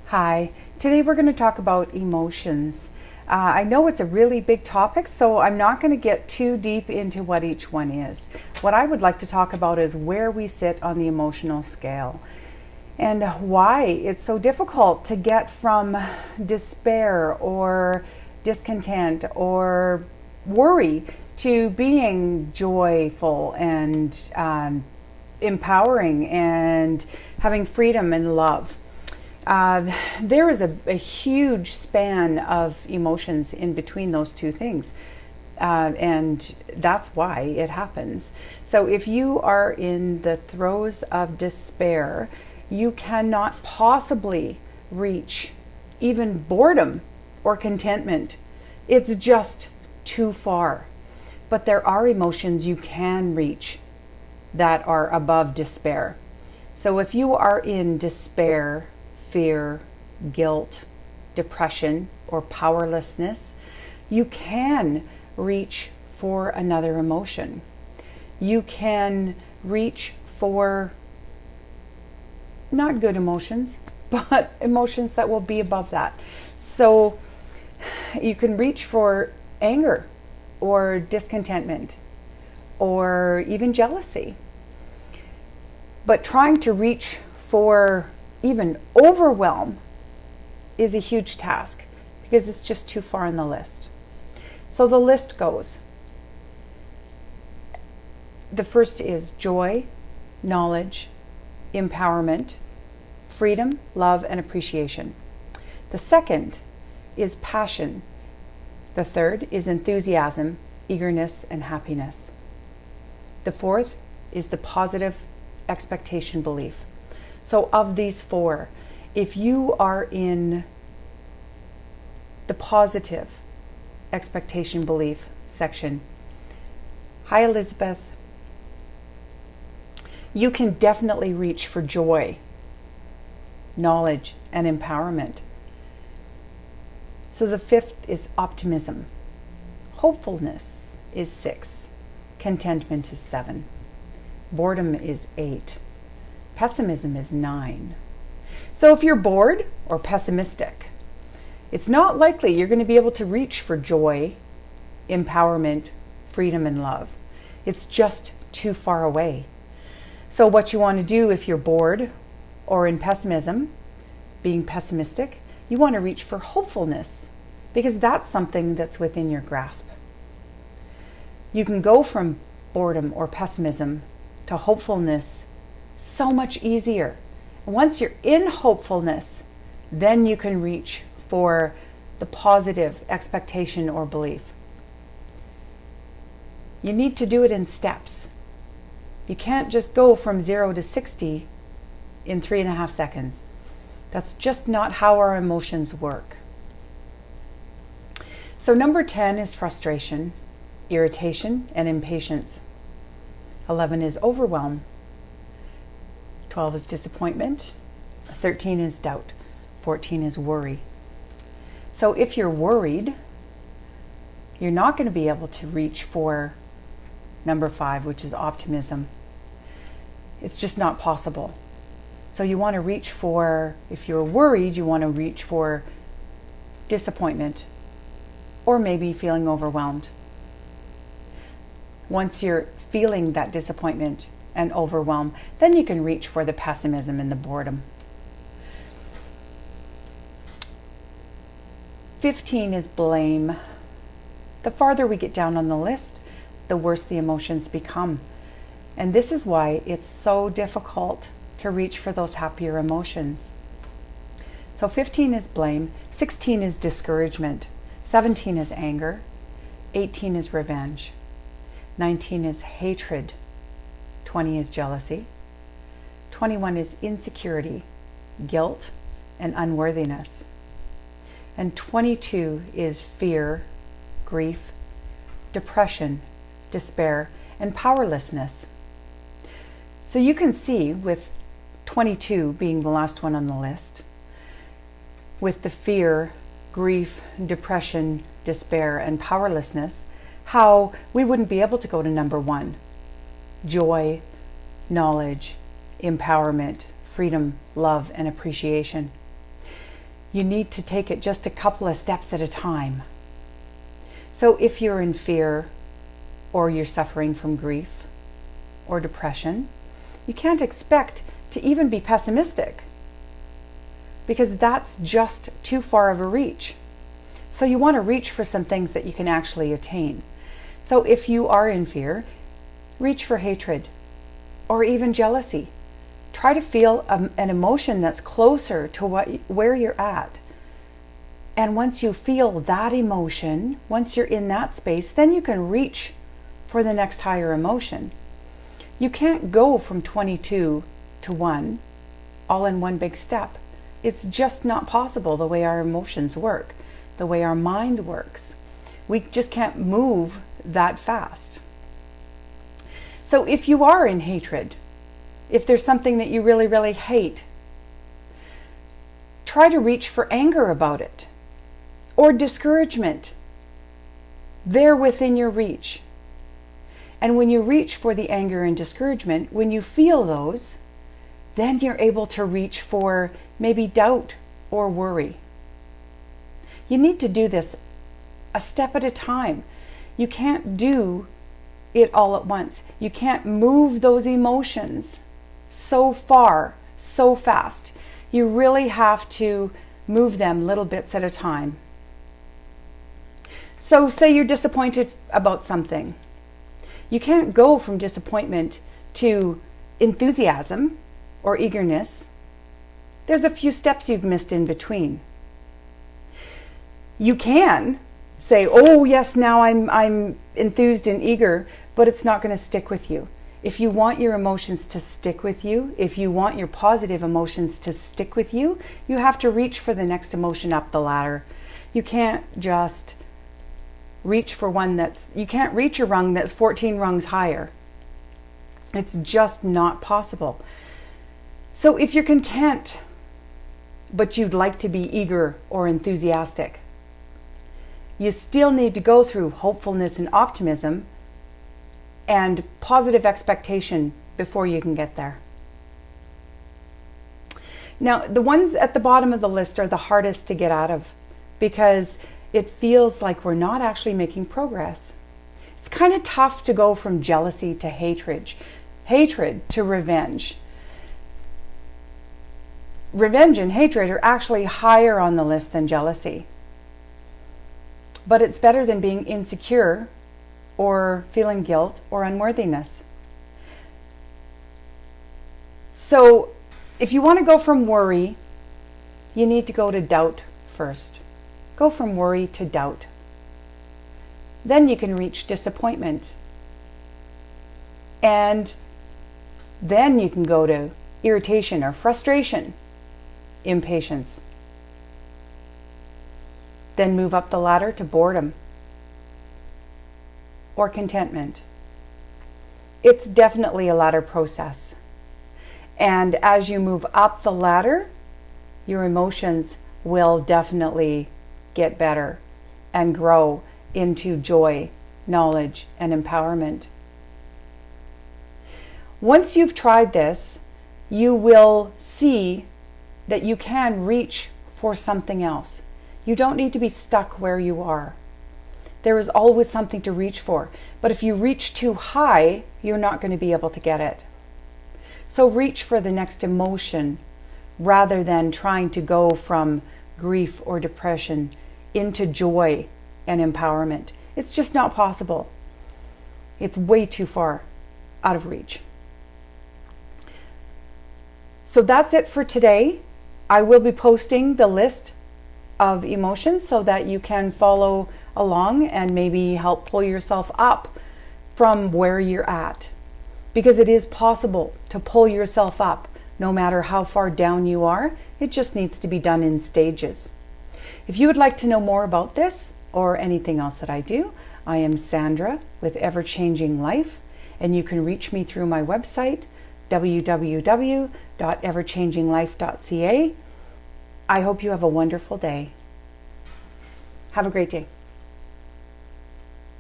Hi, today we're going to talk about emotions. I know it's a really big topic, so I'm not going to get too deep into what each one is. What I would like to talk about is where we sit on the emotional scale and why it's so difficult to get from despair or discontent or worry to being joyful and empowering and having freedom and love. There is a huge span of emotions in between those two things. And that's why it happens. So if you are in the throes of despair, you cannot possibly reach even boredom or contentment. It's just too far. But there are emotions you can reach that are above despair. So if you are in despair, fear, guilt, depression, or powerlessness, you can reach for another emotion. You can reach for not good emotions, but emotions that will be above that. So you can reach for anger or discontentment or even jealousy. But trying to reach for even overwhelm is a huge task because it's just too far on the list. So the list goes. The first is joy, knowledge, empowerment, freedom, love, and appreciation. The second is passion. The third is enthusiasm, eagerness, and happiness. The fourth is the positive expectation belief. So of these four, if you are in the positive expectation belief section, hi Elizabeth, you can definitely reach for joy, knowledge, and empowerment. So the fifth is optimism. Hopefulness is 6. Contentment is 7. Boredom is 8. Pessimism is 9. So if you're bored or pessimistic, it's not likely you're going to be able to reach for joy, empowerment, freedom, and love. It's just too far away. So what you want to do if you're bored or in pessimism, being pessimistic, you want to reach for hopefulness because that's something that's within your grasp. You can go from boredom or pessimism to hopefulness so much easier. Once you're in hopefulness, then you can reach for the positive expectation or belief. You need to do it in steps. You can't just go from 0 to 60 in 3.5 seconds. That's just not how our emotions work. So number 10 is frustration, irritation, and impatience. 11 is overwhelm. 12 is disappointment. 13 is doubt. 14 is worry. So if you're worried, you're not going to be able to reach for number 5, which is optimism. It's just not possible. So you want to reach for, if you're worried, you want to reach for disappointment or maybe feeling overwhelmed. Once you're feeling that disappointment and overwhelm, then you can reach for the pessimism and the boredom. 15 is blame. The farther we get down on the list, the worse the emotions become. And this is why it's so difficult to reach for those happier emotions. So 15 is blame, 16 is discouragement, 17 is anger, 18 is revenge, 19 is hatred, 20 is jealousy, 21 is insecurity, guilt, and unworthiness. And 22 is fear, grief, depression, despair, and powerlessness. So you can see with 22 being the last one on the list, with the fear, grief, depression, despair, and powerlessness, how we wouldn't be able to go to number 1, joy, knowledge, empowerment, freedom, love, and appreciation. You need to take it just a couple of steps at a time. So if you're in fear, or you're suffering from grief or depression, you can't expect to even be pessimistic, because that's just too far of a reach. So you want to reach for some things that you can actually attain. So if you are in fear, reach for hatred or even jealousy. Try to feel an emotion that's closer to where you're at. And once you feel that emotion, once you're in that space, then you can reach for the next higher emotion. You can't go from 22 to 1 all in one big step. It's just not possible the way our emotions work, the way our mind works. We just can't move that fast. So if you are in hatred, if there's something that you really, really hate, try to reach for anger about it, or discouragement. They're within your reach. And when you reach for the anger and discouragement, when you feel those, then you're able to reach for maybe doubt or worry. You need to do this a step at a time. You can't do it all at once. You can't move those emotions so far, so fast. You really have to move them little bits at a time. So say you're disappointed about something. You can't go from disappointment to enthusiasm or eagerness. There's a few steps you've missed in between. You can say, oh yes, now I'm enthused and eager, but it's not going to stick with you. If you want your emotions to stick with you, if you want your positive emotions to stick with you, you have to reach for the next emotion up the ladder. You can't just reach for one you can't reach a rung that's 14 rungs higher. It's just not possible. So if you're content, but you'd like to be eager or enthusiastic, you still need to go through hopefulness and optimism and positive expectation before you can get there. Now, the ones at the bottom of the list are the hardest to get out of, because it feels like we're not actually making progress. It's kind of tough to go from jealousy to hatred to revenge. Revenge and hatred are actually higher on the list than jealousy. But it's better than being insecure or feeling guilt or unworthiness. So if you want to go from worry, you need to go to doubt first. Go from worry to doubt. Then you can reach disappointment. And then you can go to irritation or frustration, impatience. Then move up the ladder to boredom or contentment. It's definitely a ladder process. And as you move up the ladder, your emotions will definitely get better and grow into joy, knowledge, and empowerment. Once you've tried this, you will see that you can reach for something else. You don't need to be stuck where you are. There is always something to reach for. But if you reach too high, you're not going to be able to get it. So reach for the next emotion rather than trying to go from grief or depression into joy and empowerment. It's just not possible. It's way too far out of reach. So that's it for today. I will be posting the list of emotions so that you can follow along and maybe help pull yourself up from where you're at. Because it is possible to pull yourself up no matter how far down you are. It just needs to be done in stages. If you would like to know more about this or anything else that I do, I am Sandra with Ever Changing Life, and you can reach me through my website, www.everchanginglife.ca. I hope you have a wonderful day. Have a great day.